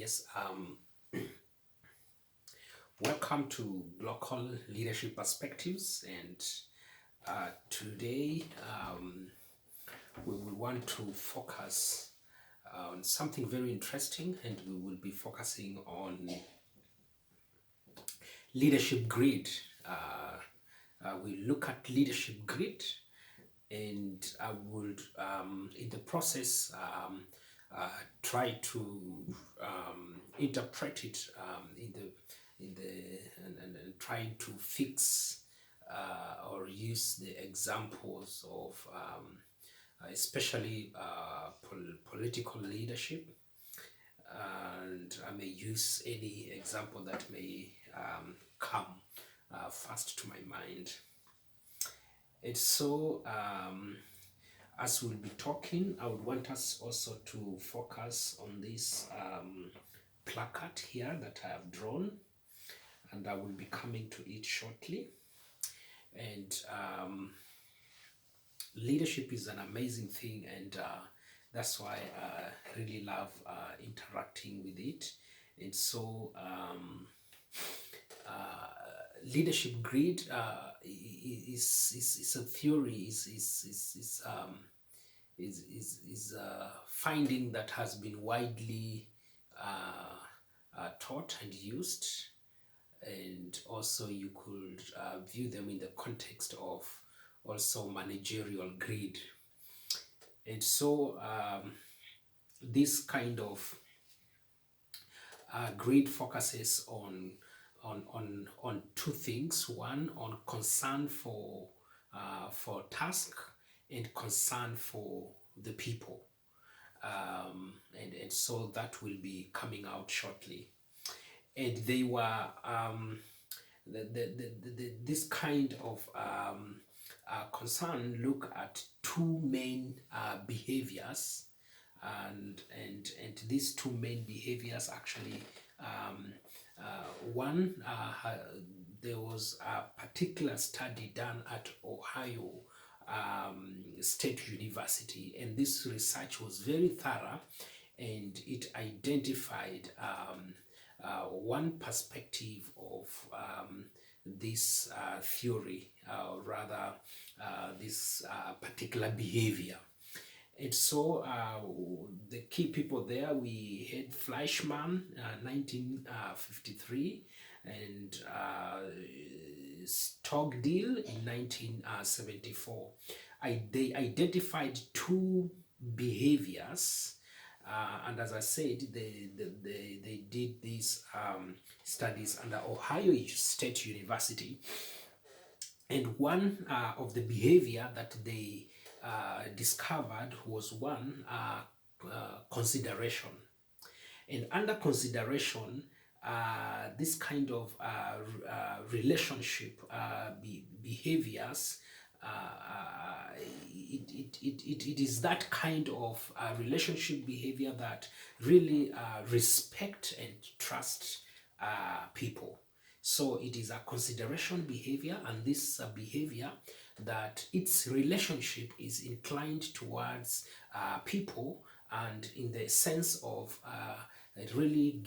Yes, welcome to Local Leadership Perspectives, and today we will want to focus on something very interesting, and we will be focusing on Leadership Grid. We look at Leadership Grid, and I would, in the process, try to interpret it and trying to fix or use the examples of especially political leadership, and I may use any example that may come first to my mind. And so, as we'll be talking, I would want us also to focus on this placard here that I have drawn, and I will be coming to it shortly. And leadership is an amazing thing, and that's why I really love interacting with it. And so, leadership grid is a theory, is a finding that has been widely taught and used, and also you could view them in the context of also managerial grid. And so this kind of grid focuses on two things. One, on concern for task, and concern for the people, and so that will be coming out shortly. And they were this kind of concern look at two main behaviors, and these two main behaviors actually, one, there was a particular study done at Ohio State University, and this research was very thorough, and it identified one perspective of this theory, rather this particular behavior. And so the key people there, we had Fleischmann, 1953, and Stockdale in 1974. They identified two behaviors, and as I said, they did these studies under Ohio State University. And one of the behavior that they discovered was one, consideration. And under consideration, this kind of relationship behaviors, it is that kind of relationship behavior that really respect and trust people. So it is a consideration behavior, and this behavior that its relationship is inclined towards people, and in the sense of really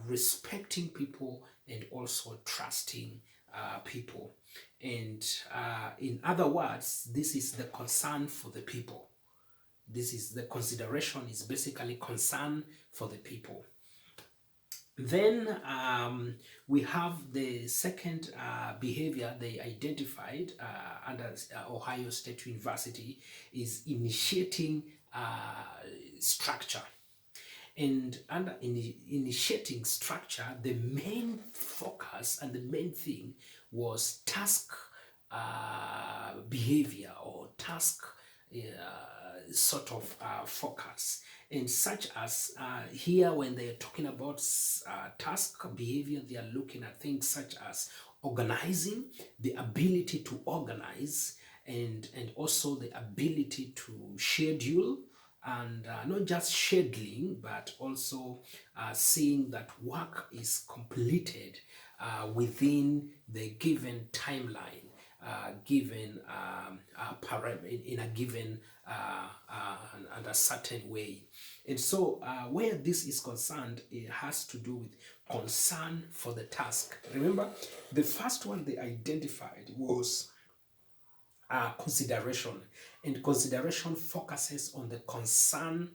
respecting people and also trusting people. And in other words, this is the concern for the people. This is the consideration, is basically concern for the people. Then we have the second behavior they identified under Ohio State University, is initiating structure. And under initiating structure, the main focus and the main thing was task behavior, or task sort of focus. And such as here, when they're talking about task behavior, they are looking at things such as organizing, the ability to organize, and also the ability to schedule, and not just scheduling, but also seeing that work is completed within the given timeline, given in a given and a certain way. And so where this is concerned, it has to do with concern for the task. Remember, the first one they identified was consideration, and consideration focuses on the concern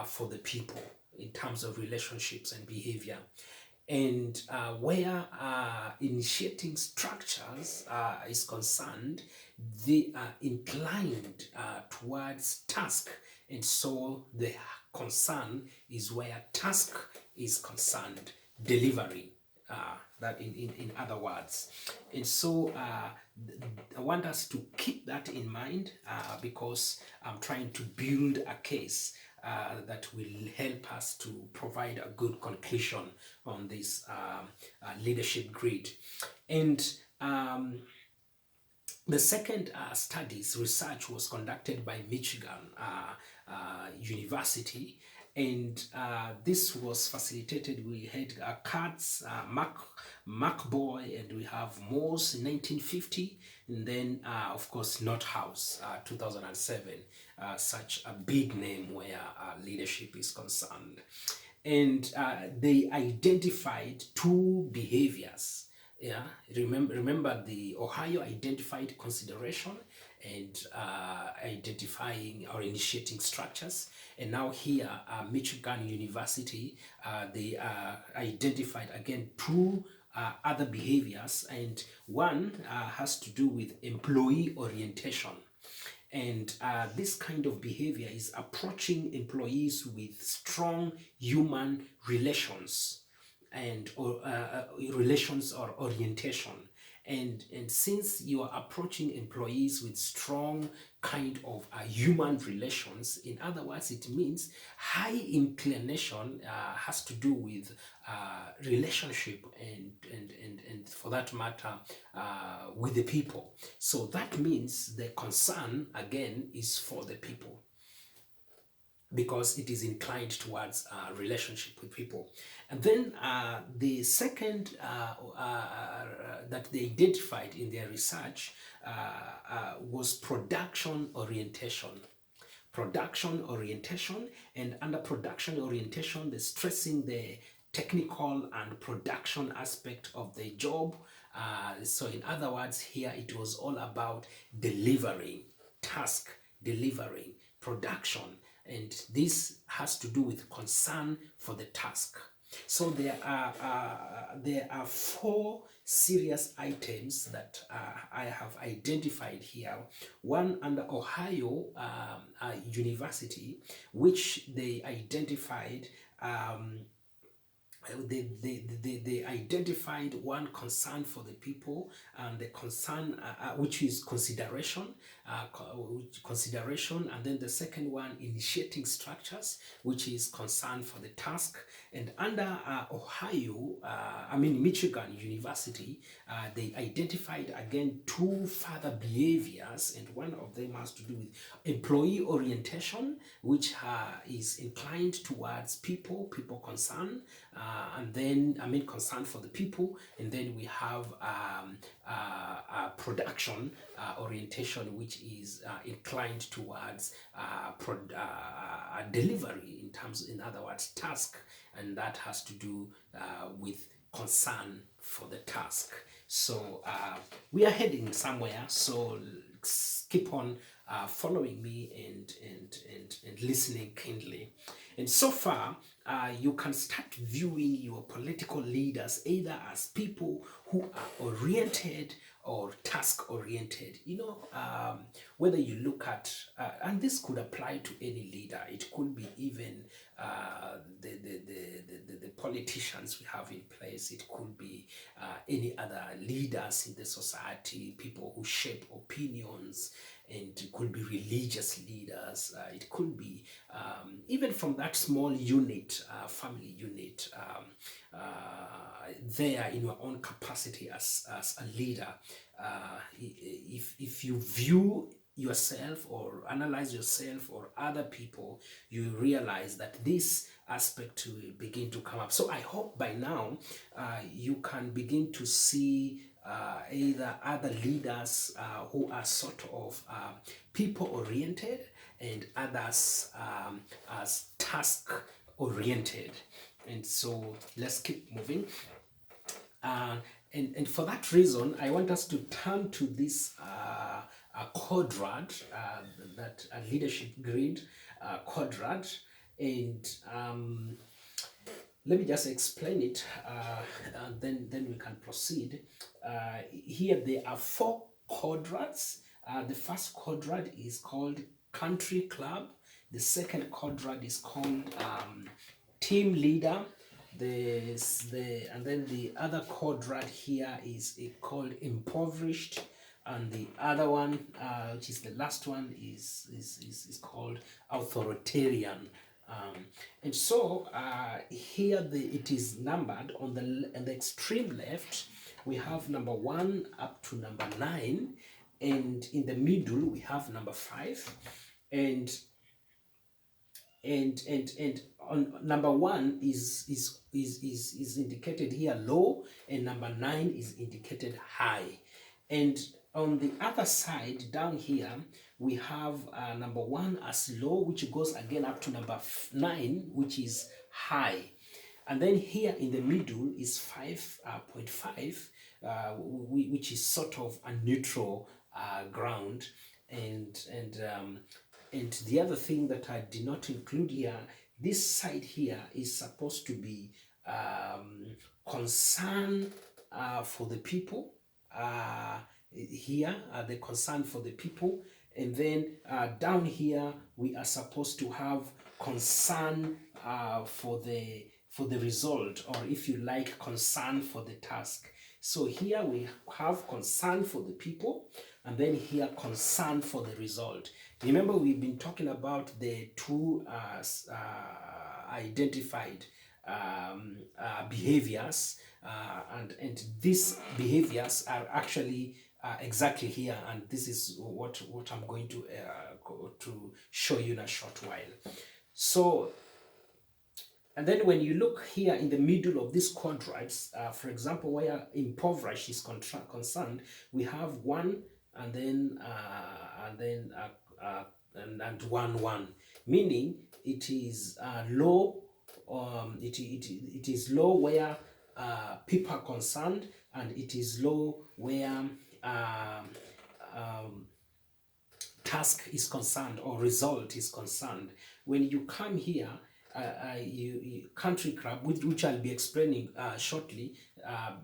for the people in terms of relationships and behavior. And where initiating structures is concerned, they are inclined towards task, and so the concern is where task is concerned, delivery, that in other words. And so I want us to keep that in mind because I'm trying to build a case that will help us to provide a good conclusion on this leadership grid. And the second studies research was conducted by Michigan University, and this was facilitated. We had Katz, McBoy, and we have Morse in 1950, and then of course Nothouse 2007, such a big name where leadership is concerned. And they identified two behaviors. Yeah, remember the Ohio identified consideration and identifying or initiating structures, and now here Michigan University they identified again two other behaviors, and one has to do with employee orientation. And this kind of behavior is approaching employees with strong human relations and relations or orientation. And since you are approaching employees with strong kind of human relations, in other words, it means high inclination has to do with relationship and for that matter with the people. So that means the concern again is for the people, because it is inclined towards relationship with people. And then the second that they identified in their research was production orientation. Production orientation, and under production orientation, they're stressing the technical and production aspect of the job. So in other words, here it was all about delivering, task, delivering, production, and this has to do with concern for the task. So there are four serious items that I have identified here. One under Ohio University, which they identified they identified one concern for the people, and the concern which is consideration, and then the second one initiating structures, which is concern for the task. And under Michigan University, they identified again two further behaviors, and one of them has to do with employee orientation, which is inclined towards people concern, and then concern for the people, and then we have production orientation, which is inclined towards delivery in other words, task, and that has to do with concern for the task. So we are heading somewhere, so keep on following me and listening kindly. And so far, you can start viewing your political leaders either as people who are oriented or task oriented. Whether you look at, and this could apply to any leader, it could be even the politicians we have in place, it could be any other leaders in the society, people who shape opinions, and it could be religious leaders, it could be even from that small unit, family unit, there in your own capacity as a leader. If you view yourself or analyze yourself or other people, you realize that this aspect will begin to come up. So I hope by now you can begin to see either other leaders who are sort of people oriented, and others as task oriented. And so let's keep moving. Uh, and for that reason, I want us to turn to this quadrant, that leadership grid quadrant, and let me just explain it, and then we can proceed. Here there are four quadrants. The first quadrant is called country club. The second quadrant is called team leader. And then the other quadrant here is called impoverished, and the other one, which is the last one, is called authoritarian. And so here it is numbered on the extreme left. We have number 1 up to number 9, and in the middle we have number 5, and on number 1 is indicated here low, and number 9 is indicated high. And on the other side down here we have number 1 as low, which goes again up to number 9, which is high. And then here in the middle is 5.5, which is sort of a neutral ground. And the other thing that I did not include here, this side here is supposed to be concern for the people. Here, the concern for the people. And then down here, we are supposed to have concern for the result, or if you like, concern for the task. So here we have concern for the people, and then here concern for the result. Remember, we've been talking about the two identified behaviors, and these behaviors are actually exactly here, and this is what I'm going to show you in a short while. So, and then when you look here in the middle of these quadrants, for example, where impoverished is concerned, we have 1 and then 1, meaning it is low. It is low where people are concerned, and it is low where task is concerned or result is concerned. When you come here, country club, which I'll be explaining shortly.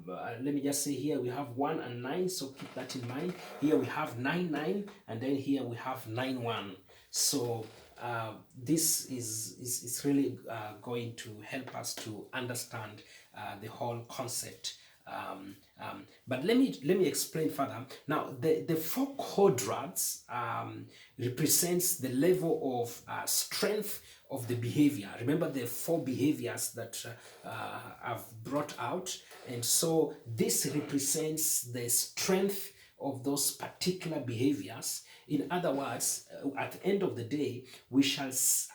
Let me just say here we have 1 and 9, so keep that in mind. Here we have 9, 9, and then here we have 9, 1. So this is really going to help us to understand the whole concept. But let me explain further. Now, the 4 quadrants represents the level of strength of the behavior. Remember the 4 behaviors that I've brought out, and so this represents the strength of those particular behaviors. In other words, at the end of the day, we shall,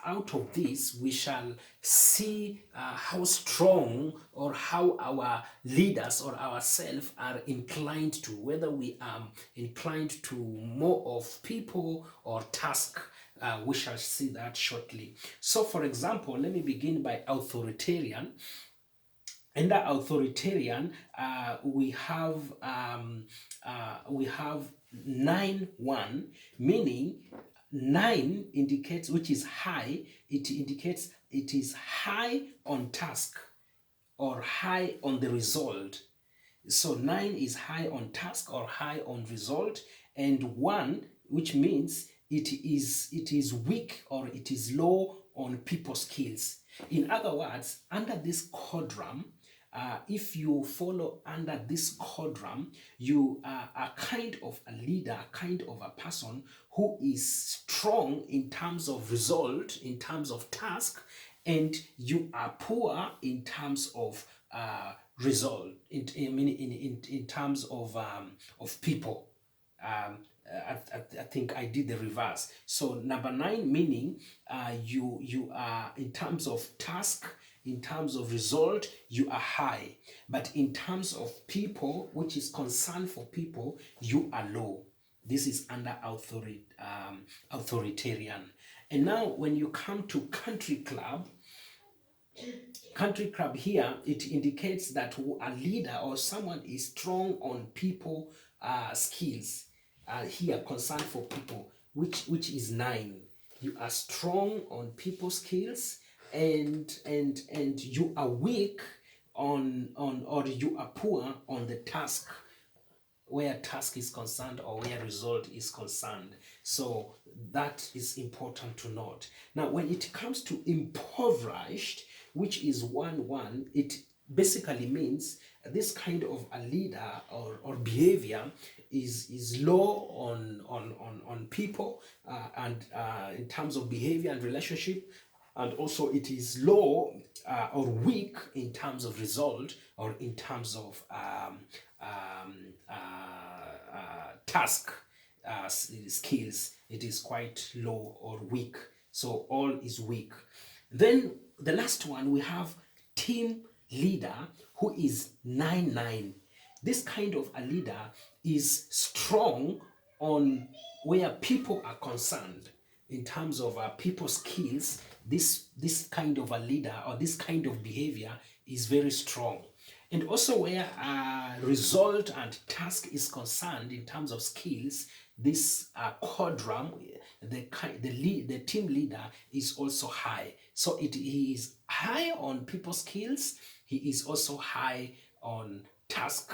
out of this, we shall see how strong or how our leaders or ourselves are inclined to, whether we are inclined to more of people or task. We shall see that shortly. So, for example, let me begin by authoritarian. Under authoritarian, we have 9, 1, meaning 9 indicates, which is high. It indicates it is high on task or high on the result. So 9 is high on task or high on result, and 1, which means it is weak or it is low on people skills. In other words, under this quadrant, if you follow under this quadrant, you are a kind of a leader, a kind of a person who is strong in terms of result, in terms of task, and you are poor in terms of result, in terms of people. I think I did the reverse. So number 9, meaning you are, in terms of task, in terms of result, you are high. But in terms of people, which is concern for people, you are low. This is under authoritarian. And now when you come to country club here, it indicates that a leader or someone is strong on people skills, here concern for people, which is 9. You are strong on people skills, and you are weak on or you are poor on the task, where task is concerned or where result is concerned. So that is important to note. Now, when it comes to impoverished, which is 1-1, it basically means this kind of a leader or behavior is low on people, and in terms of behavior and relationship, and also it is low or weak in terms of result or in terms of task skills. It is quite low or weak. So all is weak. Then the last one, we have team leader, who is 9-9. This kind of a leader is strong on where people are concerned in terms of people skills. This kind of a leader or this kind of behavior is very strong. And also where result and task is concerned in terms of skills, this quadrant, the team leader is also high. So he is high on people skills. He is also high on task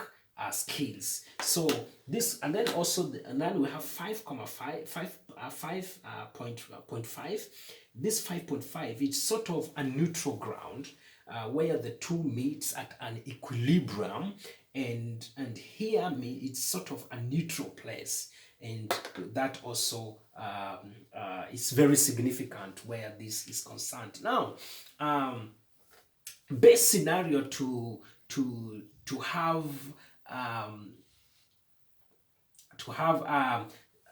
skills. So this, and then also and then we have 5.5. This 5.5 is sort of a neutral ground, where the two meets at an equilibrium, and here it's sort of a neutral place, and that also is very significant where this is concerned. Now, best scenario to have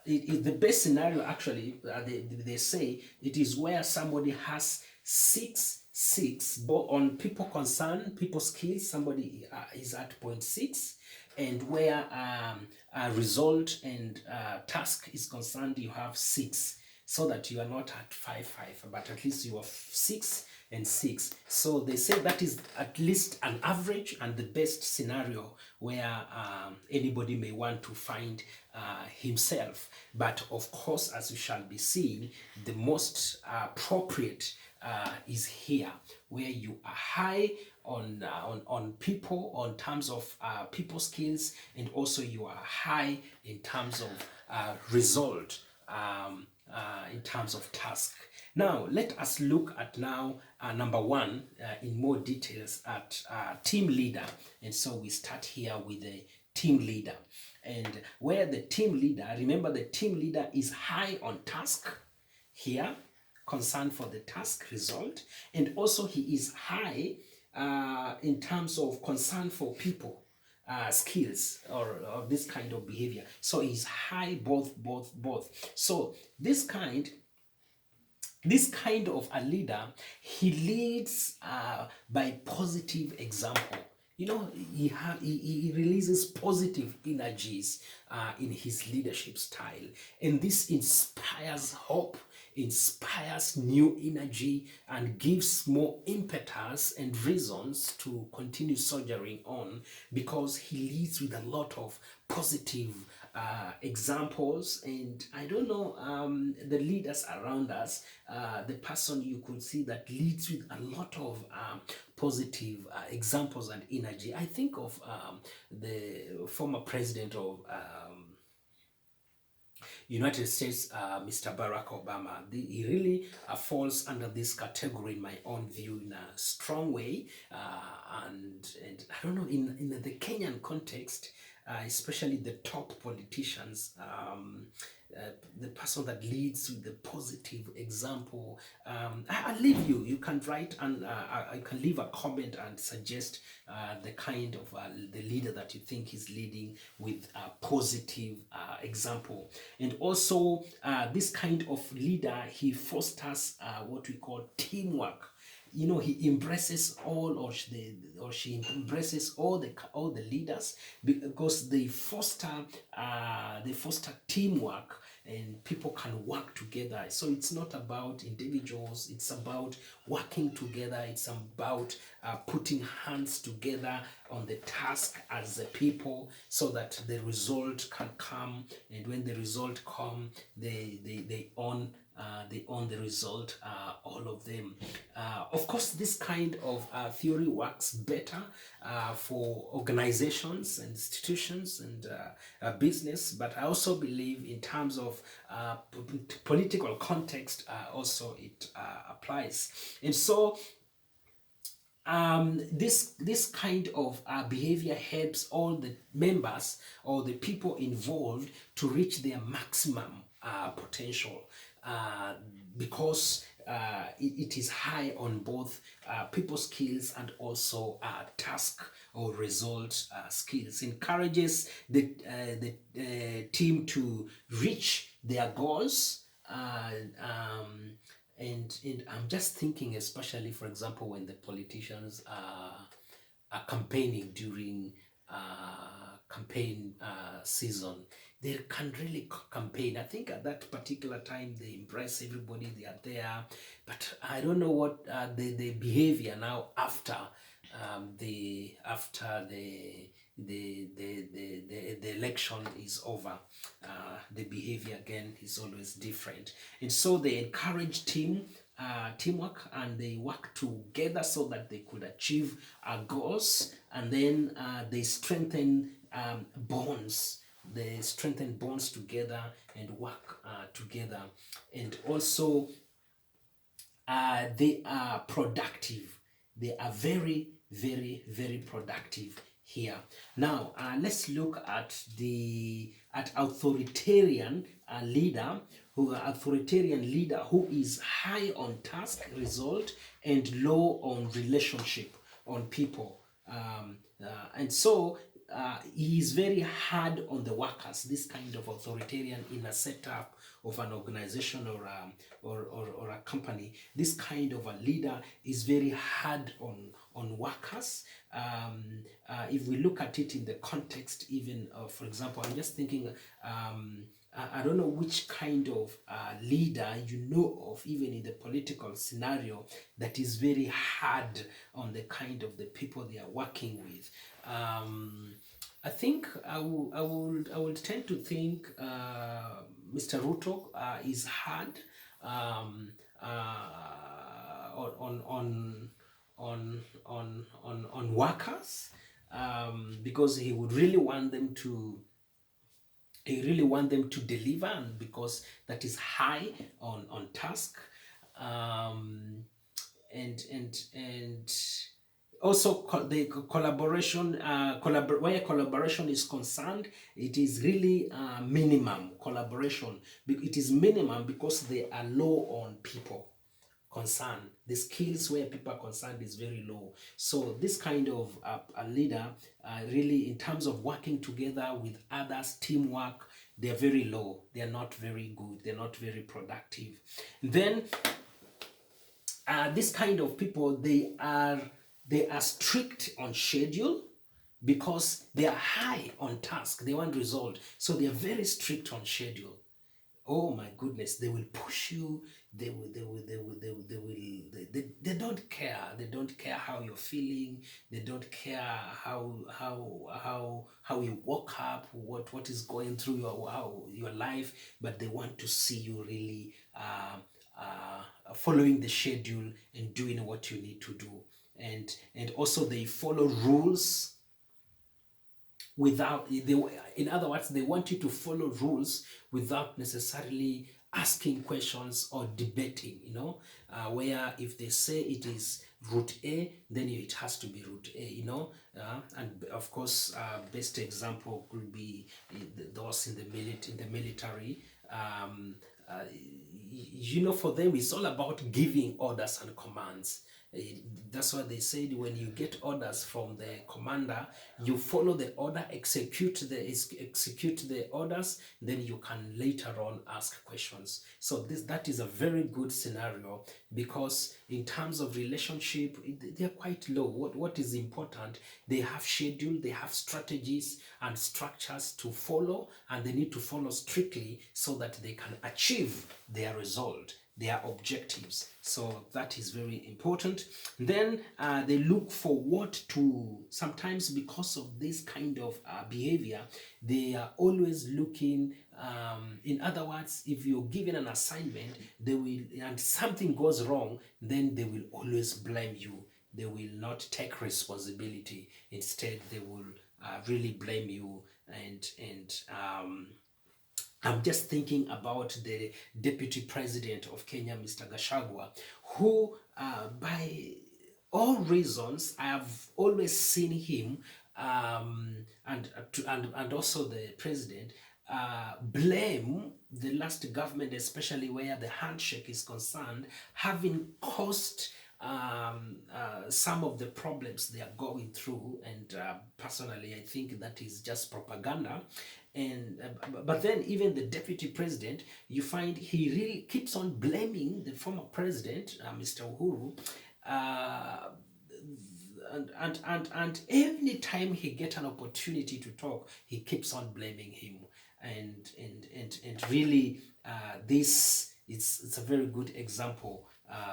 the best scenario, actually, they say it is where somebody has 6 but on people concern, people skills, somebody is at 0.6, and where result and task is concerned, you have 6, so that you are not at 5, but at least you have 6 and 6. So they say that is at least an average and the best scenario where anybody may want to find himself. But of course, as we shall be seeing, the most appropriate is here, where you are high on people, on terms of people skills, and also you are high in terms of result, in terms of task. Now let us look at number 1 in more details at team leader. And so we start here with the team leader, and where the team leader, remember the team leader is high on task here, concern for the task result, and also he is high in terms of concern for people skills, or this kind of behavior. So he's high both. So this kind of a leader, he leads by positive example. You know, he releases positive energies in his leadership style, and this inspires hope, inspires new energy, and gives more impetus and reasons to continue soldiering on, because he leads with a lot of positive examples. And I don't know, the leaders around us, the person you could see that leads with a lot of positive examples and energy. I think of the former president of United States, Mr. Barack Obama. He really falls under this category in my own view in a strong way, and I don't know, in the Kenyan context, especially the top politicians, the person that leads with the positive example. I'll leave you. You can write, and I can leave a comment and suggest the kind of the leader that you think is leading with a positive example. And also, this kind of leader, he fosters what we call teamwork. You know, he embraces all, or she embraces all the leaders, because they foster teamwork, and people can work together. So it's not about individuals, it's about working together, it's about putting hands together on the task as a people, so that the result can come, and when the result come, they own the result, all of them. Of course, this kind of theory works better for organizations and institutions and business, but I also believe in terms of political context, also it applies. And so this kind of behavior helps all the members or the people involved to reach their maximum potential, because it is high on both people skills and also task or result skills. Encourages the team to reach their goals. And I'm just thinking, especially for example, when the politicians are campaigning during campaign season, they can really campaign. I think at that particular time they embrace everybody, they are there, but I don't know what the behavior now after the election is over. The behavior again is always different, and so they encourage teamwork, and they work together so that they could achieve goals, and then they strengthen bonds. They strengthen bonds together and work together, and also they are productive. They are very, very, very productive here. Now, let's look at the authoritarian leader who is high on task, result, and low on relationship, on people. And so he is very hard on the workers. This kind of authoritarian in a setup of an organization or a company, this kind of a leader is very hard on workers. If we look at it in the context, even for example, I'm just thinking, I don't know which kind of leader you know of, even in the political scenario, that is very hard on the kind of the people they are working with. I think I would tend to think Mr. Ruto is hard on workers, because he would really want them to deliver, and because that is high on task, and also the collaboration, where collaboration is concerned, it is really minimum collaboration. It is minimum because they are low on people concerned. The skills where people are concerned is very low. So this kind of a leader, really in terms of working together with others, teamwork, they are very low. They are not very good. They're not very productive. Then this kind of people, they are strict on schedule, because they are high on task. They want result, so they are very strict on schedule. Oh my goodness, they will push you. They don't care. They don't care how you're feeling. They don't care how you woke up, what is going through your life, but they want to see you really following the schedule and doing what you need to do. And also they follow rules without, in other words, they want you to follow rules without necessarily asking questions or debating, where if they say it is route A, then it has to be route A, and of course, best example could be those in the military. for them, it's all about giving orders and commands. That's why they said when you get orders from the commander, you follow the order, execute the orders, then you can later on ask questions. So that is a very good scenario, because in terms of relationship, they're quite low. What is important? They have schedule, they have strategies and structures to follow, and they need to follow strictly so that they can achieve their result, their objectives. So that is very important. Then they look for what to, sometimes because of this kind of behavior, they are always looking, in other words, if you're given an assignment, they will, and something goes wrong, then they will always blame you. They will not take responsibility. Instead, they will really blame you. And I'm just thinking about the Deputy President of Kenya, Mr. Gachagua, who, by all reasons, I have always seen him, and also the President, blame the last government, especially where the handshake is concerned, having caused some of the problems they are going through. And personally, I think that is just propaganda. And but then even the deputy president, you find he really keeps on blaming the former president, Mr. Uhuru, and every time he gets an opportunity to talk, he keeps on blaming him. And really, this it's a very good example,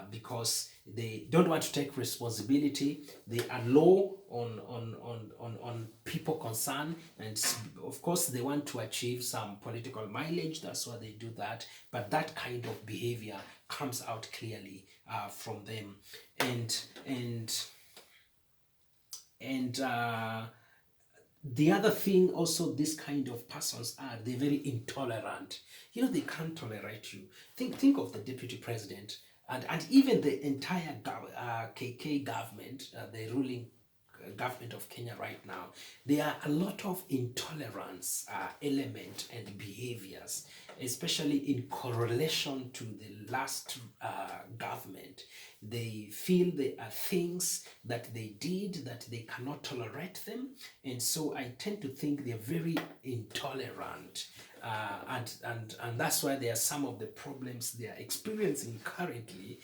because they don't want to take responsibility. They are low on people concerned, and of course they want to achieve some political mileage. That's why they do that. But that kind of behavior comes out clearly from them. And the other thing also, this kind of persons are, they're very intolerant. They can't tolerate you. Think of the deputy president, and even the entire KK government, the ruling government of Kenya right now. There are a lot of intolerance element and behaviors, especially in correlation to the last government. They feel there are things that they did that they cannot tolerate them, and so I tend to think they're very intolerant. And that's why there are some of the problems they are experiencing currently,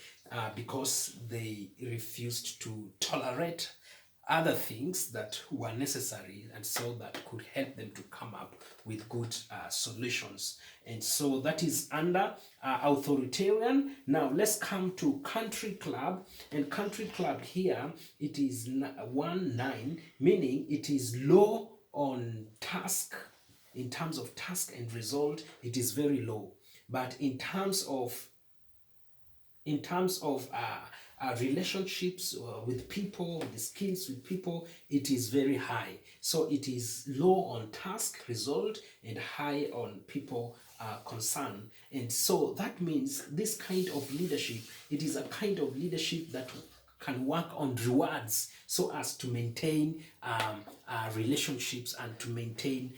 because they refused to tolerate other things that were necessary, and so that could help them to come up with good solutions. And so that is under authoritarian. Now let's come to country club. And country club here, it is 1-9, meaning it is low on task. In terms of task and result, it is very low. But in terms of relationships with people, the skills with people, it is very high. So it is low on task, result, and high on people concern. And so that means this kind of leadership, it is a kind of leadership that can work on rewards so as to maintain relationships and to maintain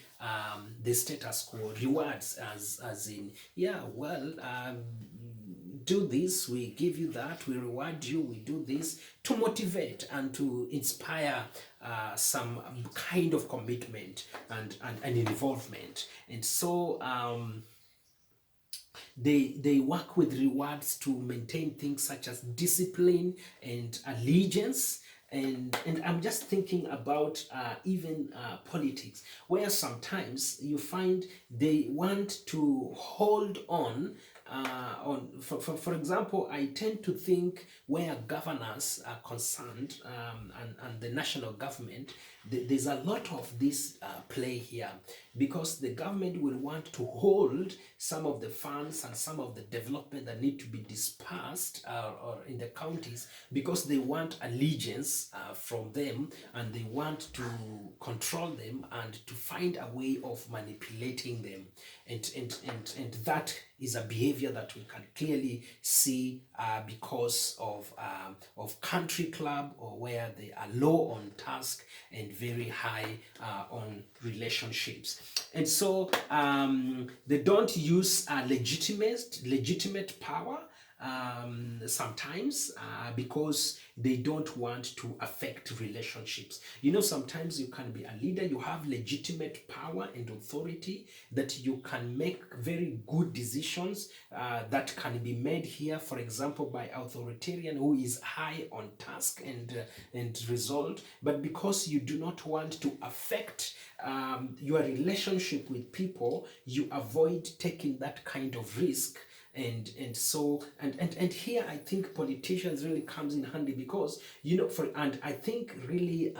the status quo. Rewards as in, do this, we give you that, we reward you, we do this, to motivate and to inspire some kind of commitment and involvement. And so they work with rewards to maintain things such as discipline and allegiance. And I'm just thinking about even politics, where sometimes you find they want to hold on. For example, I tend to think where governors are concerned, and the national government, there's a lot of this play here, because the government will want to hold some of the funds and some of the development that need to be dispersed or in the counties, because they want allegiance from them, and they want to control them and to find a way of manipulating them. And that is a behavior that we can clearly see because of country club, or where they are low on task and very high on relationships. And so they don't use legitimate power sometimes because they don't want to affect relationships. You know, sometimes you can be a leader, you have legitimate power and authority that you can make very good decisions that can be made here, for example, by authoritarian who is high on task and result. But because you do not want to affect your relationship with people, you avoid taking that kind of risk. And here I think politicians really comes in handy, because you know, and I think really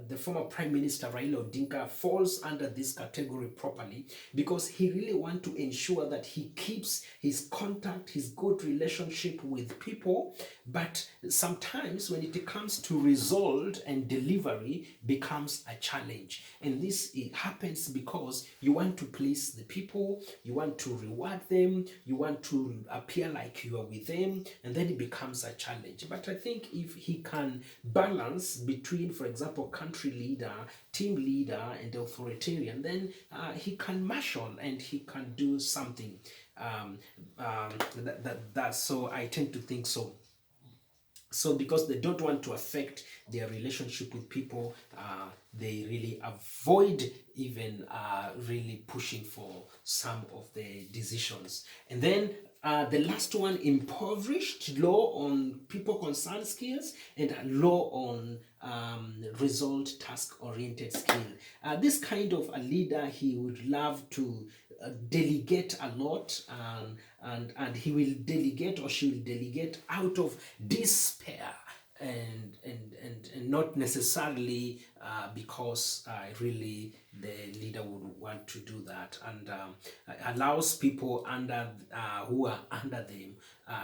the former Prime Minister Raila Odinga falls under this category properly, because he really wants to ensure that he keeps his contact, his good relationship with people, but sometimes when it comes to result and delivery becomes a challenge. And this, it happens because you want to please the people, you want to reward them, you want to appear like you are with them, and then it becomes a challenge. But I think if he can balance between, for example, country leader, team leader, and authoritarian, then he can marshal and he can do something. So I tend to think so. So because they don't want to affect their relationship with people, they really avoid even really pushing for some of the decisions. And then the last one, impoverished law on people concerned skills and law on result task oriented skill. This kind of a leader, he would love to delegate a lot, and he will delegate, or she will delegate out of despair, and not necessarily because really the leader would want to do that, and allows people under who are under them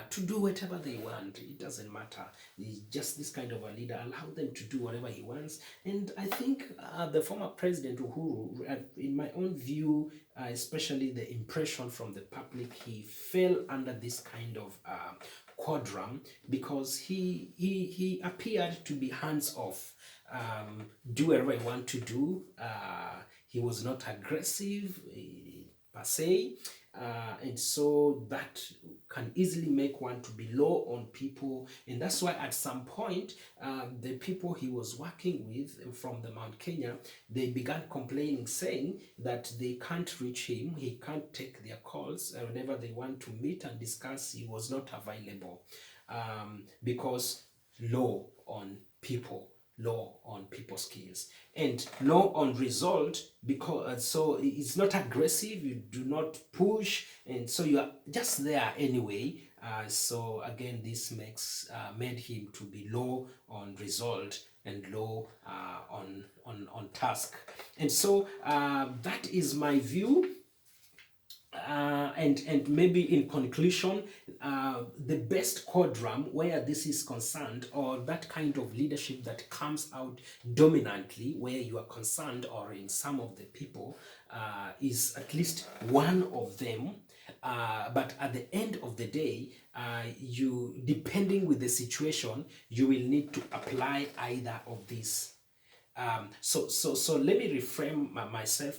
to do whatever they want. It doesn't matter. It's just this kind of a leader, allow them to do whatever he wants. And I think the former president Uhuru, in my own view, especially the impression from the public, he fell under this kind of quadrant, because he appeared to be hands off, do whatever he want to do. He was not aggressive per se, and so that can easily make one to be low on people. And that's why at some point the people he was working with from the Mount Kenya, they began complaining, saying that they can't reach him, he can't take their calls. Whenever they want to meet and discuss, he was not available, because low on people, low on people skills, and low on result, because so it's not aggressive, you do not push, and so you are just there anyway. So again, this makes made him to be low on result and low on task. And so that is my view. And maybe in conclusion, the best quadrant where this is concerned, or that kind of leadership that comes out dominantly where you are concerned, or in some of the people, is at least one of them. But at the end of the day, you, depending with the situation, you will need to apply either of these. So let me reframe myself